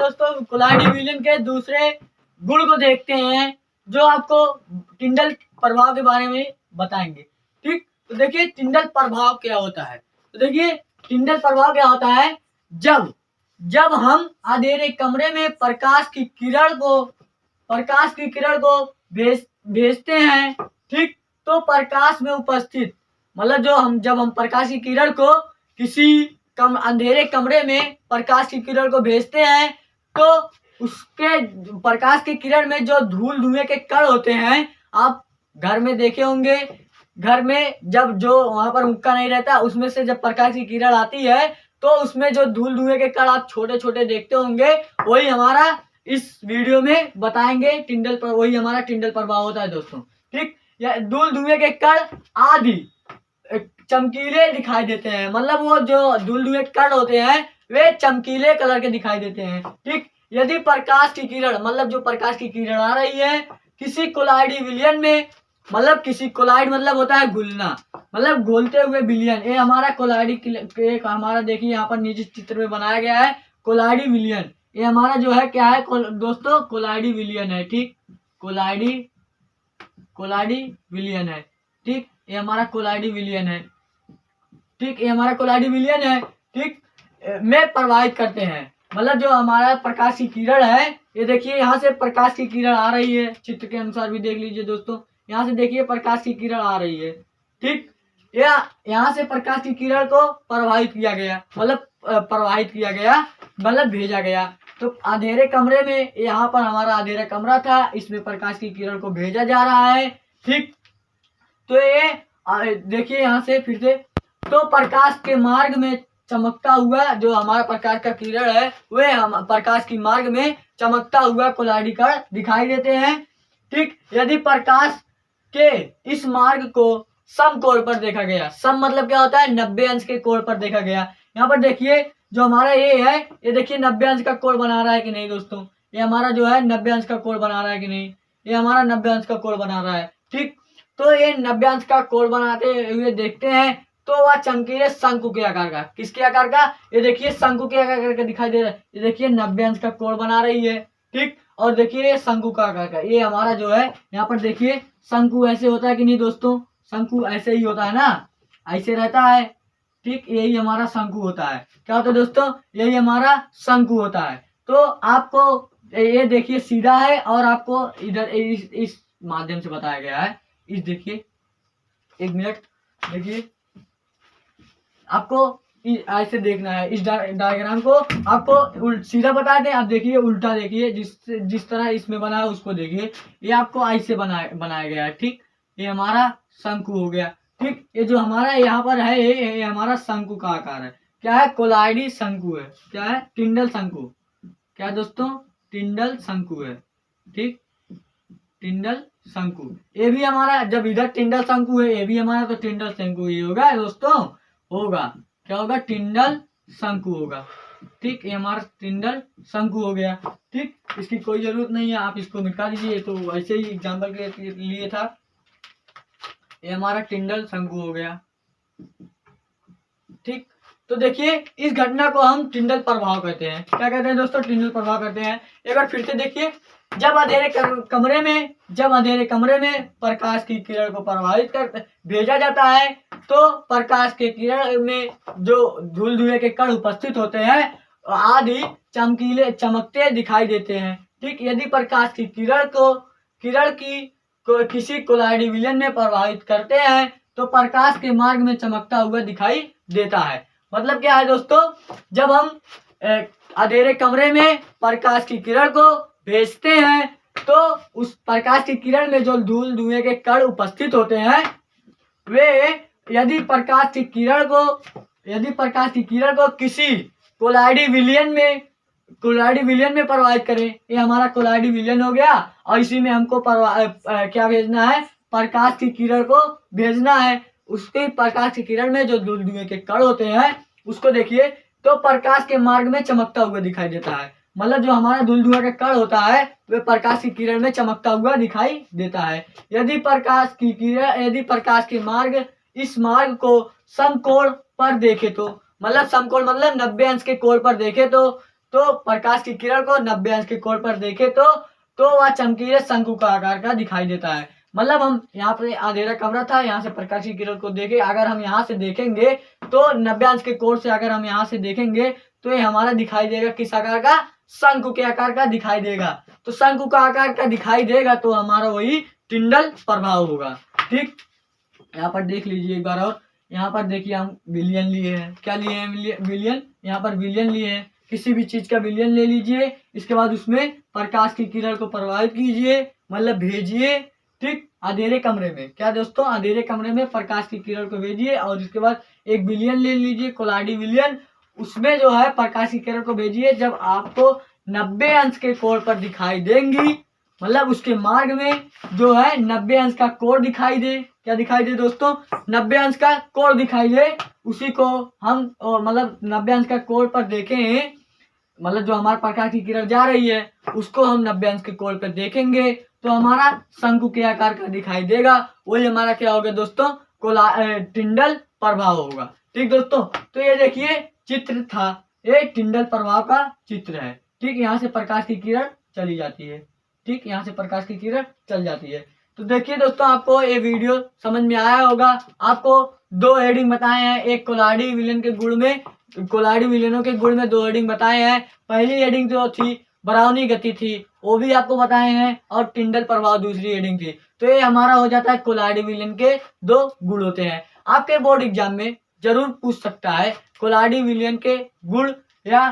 दोस्तों कोलाइडी विलियन के दूसरे गुण को देखते हैं जो आपको टिंडल प्रभाव के बारे में बताएंगे। ठीक, तो देखिए टिंडल प्रभाव क्या होता है। तो देखिए टिंडल प्रभाव क्या होता है, जब हम अंधेरे कमरे में प्रकाश की किरण को भेजते हैं, ठीक, तो प्रकाश में उपस्थित मतलब जब हम प्रकाश की किरण को किसी अंधेरे कमरे में प्रकाश की किरण को भेजते हैं तो उसके प्रकाश की किरण में जो धूल धुएं के कण होते हैं, आप घर में देखे होंगे, घर में जब जो वहां पर हुक्का नहीं रहता उसमें से जब प्रकाश की किरण आती है तो उसमें जो धूल धुएं के कण आप छोटे छोटे देखते होंगे, वही हमारा इस वीडियो में बताएंगे टिंडल पर, वही हमारा टिंडल प्रभाव होता है दोस्तों। ठीक, या धूल धुएं के कण आदि चमकीले दिखाई देते हैं, मतलब वो जो धूल धुएं के कण होते हैं वे चमकीले कलर के दिखाई देते हैं। ठीक, यदि प्रकाश की किरण मतलब जो प्रकाश की किरण आ रही है किसी कोलाइडी विलियन में, मतलब किसी कोलाइड मतलब होता है घुलना, मतलब घोलते हुए विलियन, ये हमारा कोलाइडी हमारा देखिए यहाँ पर नीचे चित्र में बनाया गया है कोलाइडी विलियन। ये हमारा जो है क्या है दोस्तों, कोलाइडी विलियन है। ठीक, कोलाइडी विलियन है। ठीक, ये हमारा कोलाइडी विलियन है। ठीक, ये हमारा कोलाइडी विलियन है। ठीक, में प्रवाहित करते हैं, मतलब जो हमारा प्रकाश की किरण है, ये देखिए यहाँ से प्रकाश की किरण आ रही है, चित्र के अनुसार भी देख लीजिए दोस्तों, यहाँ से देखिए प्रकाश की किरण आ रही है। ठीक, यहाँ से प्रकाश की किरण को प्रवाहित किया गया, मतलब भेजा गया। तो अंधेरे कमरे में, यहाँ पर हमारा अंधेरा कमरा था, इसमें प्रकाश की किरण को भेजा जा रहा है। ठीक, तो ये देखिए यहाँ से फिर से, तो प्रकाश के मार्ग में चमकता हुआ जो हमारा प्रकाश का किरण है वे हम प्रकाश की मार्ग में चमकता हुआ कोलाइडी कण दिखाई देते हैं। ठीक, यदि प्रकाश के इस मार्ग को समकोण पर देखा गया, सम मतलब क्या होता है, 90 अंश के कोण पर देखा गया। यहाँ पर देखिए जो हमारा ये है, ये देखिए 90 अंश का कोण बना रहा है कि नहीं दोस्तों, ये हमारा जो है 90 अंश का कोण बना रहा है कि नहीं, ये हमारा 90 अंश का कोण बना रहा है। ठीक, तो ये 90 अंश का कोण बनाते हुए देखते हैं तो वह चमकीले शंकु के आकार का, किसके आकार का, ये देखिए शंकु के आकार का दिखाई दे रहा है। ये देखिए 90 अंश का कोण बना रही है। ठीक, और देखिए शंकु का आकार का, ये हमारा जो है यहाँ पर देखिए शंकु ऐसे होता है कि नहीं दोस्तों, शंकु ऐसे ही होता है ना, ऐसे रहता है। ठीक, यही हमारा शंकु होता है। क्या होता है दोस्तों, यही हमारा शंकु होता है। तो आपको ये देखिए सीधा है और आपको इधर इस माध्यम से बताया गया है। इस देखिए, एक मिनट देखिए, आपको ऐसे देखना है, इस डायग्राम को आपको सीधा बताते हैं, आप देखिए उल्टा देखिए, जिस तरह इसमें बना है उसको देखिए, ये आपको ऐसे बनाया गया है। ठीक, ये हमारा शंकु हो गया। ठीक, ये जो हमारा यहाँ पर है ये हमारा शंकु का आकार है। क्या है, कोलाइडी शंकु है। क्या है, टिंडल शंकु। क्या दोस्तों, टिंडल शंकु है। ठीक, टिंडल शंकु, ये भी हमारा, जब इधर टिंडल शंकु है ये भी हमारा, तो टिंडल शंकु ही होगा दोस्तों, होगा क्या होगा, टिंडल शंकु होगा। ठीक, ये हमारा टिंडल शंकु हो गया। ठीक, इसकी कोई जरूरत नहीं है, आप इसको मिटा दीजिए, तो ऐसे ही एग्जाम्पल के लिए था। ये हमारा टिंडल शंकु हो गया। ठीक, तो देखिए इस घटना को हम टिंडल प्रभाव कहते हैं। क्या कहते हैं दोस्तों, टिंडल प्रभाव कहते हैं। एक बार फिर से देखिए, जब अंधेरे कमरे में प्रकाश की किरण को प्रभावित कर भेजा जाता है तो प्रकाश के किरण में जो धूल धुएं के कण उपस्थित होते हैं आदि चमकते दिखाई देते हैं। ठीक, यदि प्रकाश की किरण को किसी कोलाइडी विलियन में प्रभावित करते हैं तो प्रकाश के मार्ग में चमकता हुआ दिखाई देता है। मतलब क्या है दोस्तों, जब हम अंधेरे कमरे में प्रकाश की किरण को भेजते हैं तो उस प्रकाश की किरण में जो धूल धुएं के कण उपस्थित होते हैं वे यदि प्रकाश की किरण को किसी कोलाइडी विलियन में प्रभावित करें, ये हमारा कोलाइडी विलियन हो गया, और इसी में हमको क्या भेजना है, प्रकाश की किरण को भेजना है। उसके प्रकाश की किरण में जो धूल धुएं के कण होते हैं उसको देखिए, तो प्रकाश के मार्ग में चमकता हुआ दिखाई देता है। मतलब जो हमारा धूल धुआं का कण होता है वह प्रकाश की किरण में चमकता हुआ दिखाई देता है। यदि प्रकाश के मार्ग इस मार्ग को समकोण पर देखे तो, मतलब समकोण मतलब 90 अंश के कोण पर देखे तो तो प्रकाश की किरण को 90 अंश के कोण पर देखे तो वह चमकीले शंकु का आकार का दिखाई देता है। मतलब हम यहाँ पे अंधेरा कमरा था, यहाँ से प्रकाश की किरण को देखे, अगर हम यहाँ से देखेंगे तो 90 अंश के कोण से अगर हम यहाँ से देखेंगे तो ये हमारा दिखाई देगा किस आकार का, शंकु के आकार का दिखाई देगा। तो शंकु का आकार का दिखाई देगा तो हमारा वही टिंडल प्रभाव होगा। ठीक, यहाँ पर देख लीजिए एक बार और। यहाँ पर देखिए हम विलयन लिए हैं, क्या लिए हैं, विलयन। यहाँ पर विलयन लिए हैं, किसी भी चीज का विलयन ले लीजिए, इसके बाद उसमें प्रकाश की किरण को प्रभावित कीजिए, मतलब भेजिए। ठीक, अंधेरे कमरे में, क्या दोस्तों, अंधेरे कमरे में प्रकाश की किरण को भेजिए और इसके बाद एक विलयन ले लीजिए, कोलाडी विलयन, उसमें जो है प्रकाश की किरण को भेजिए। जब आपको 90 अंश के कोण पर दिखाई देंगी, मतलब उसके मार्ग में जो है 90 अंश का कोण दिखाई दे, क्या दिखाई दे दोस्तों, 90 अंश का कोण दिखाई दे, उसी को हम मतलब 90 अंश का कोण पर देखें, मतलब जो हमारे प्रकाश की किरण जा रही है उसको हम 90 अंश के कोण पर देखेंगे तो हमारा शंकु के आकार का दिखाई देगा। वही हमारा क्या होगा दोस्तों, टिंडल प्रभाव होगा। ठीक दोस्तों, तो ये देखिए चित्र था, ये टिंडल प्रभाव का चित्र है। ठीक, यहाँ से प्रकाश की किरण चली जाती है। ठीक, यहाँ से प्रकाश की किरण चल जाती है। तो देखिए दोस्तों, आपको ये वीडियो समझ में आया होगा। आपको 2 हेडिंग बताए हैं, एक कोलाडी विलयन के गुण में, कोलाडी विलयनों के गुण में 2 हेडिंग बताए हैं। पहली हेडिंग जो थी बराउनी गति थी, वो भी आपको बताए हैं, और टिंडल प्रभाव दूसरी हेडिंग थी। तो ये हमारा हो जाता है कोलाडी विलयन के 2 गुण होते हैं। आपके बोर्ड एग्जाम में जरूर पूछ सकता है कोलाडी विलयन के गुण, या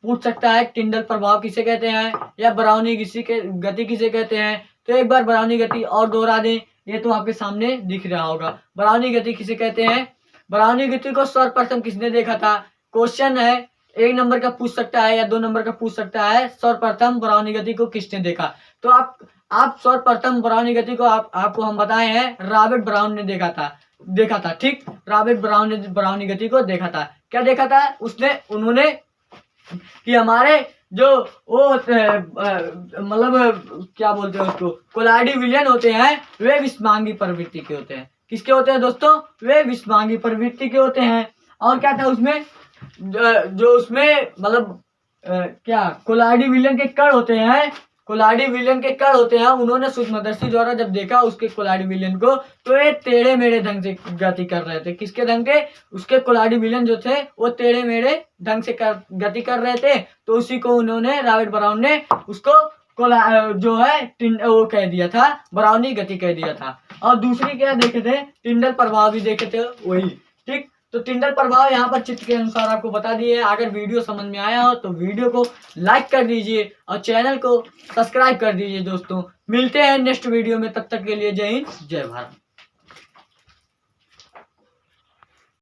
पूछ सकता है टिंडल प्रभाव किसे कहते हैं, या बराउनी गति किसे कहते हैं। तो एक बार बराउनी गति और दोहरा दें, ये तो आपके सामने दिख रहा होगा। बराउनी गति किसे कहते हैं, बराउनी गति को सर्वप्रथम किसने देखा था, क्वेश्चन है, 1 नंबर का पूछ सकता है या 2 नंबर का पूछ सकता है, सर्वप्रथम बराउनी गति को किसने देखा। तो आप सर्वप्रथम बराउनी गति को आपको हम बताए हैं, रॉबर्ट ब्राउन ने देखा था। ठीक, रॉबर्ट ब्राउन ने बराउनी गति को देखा था। क्या देखा था उन्होंने कि हमारे जो वो मतलब क्या बोलते हैं उसको, कोलाडी विलयन होते हैं, वे विषमांगी प्रवृत्ति के होते हैं। किसके होते हैं दोस्तों, वे विषमांगी प्रवृत्ति के होते हैं। और क्या था उसमें, जो उसमें मतलब क्या कोलाडी विलयन के कण होते हैं, कोलाडी विलयन के कण होते हैं, उन्होंने सूक्ष्मदर्शी द्वारा जब देखा उसके कोलाडी विलयन को, तो ये टेढ़े मेढ़े ढंग से गति कर रहे थे। किसके ढंग के, उसके कोलाडी विलयन जो थे वो टेढ़े मेढ़े ढंग से गति कर रहे थे। तो उसी को उन्होंने, रॉबर्ट ब्राउन ने उसको जो है वो कह दिया था, बराउनी गति कह दिया था। और दूसरी क्या देखे थे, टिंडल प्रभाव भी देखे थे वही। ठीक, तो टिंडल प्रभाव यहाँ पर चित्र के अनुसार आपको बता दिए। अगर वीडियो समझ में आया हो तो वीडियो को लाइक कर दीजिए और चैनल को सब्सक्राइब कर दीजिए दोस्तों। मिलते हैं नेक्स्ट वीडियो में, तब तक के लिए जय हिंद जय भारत।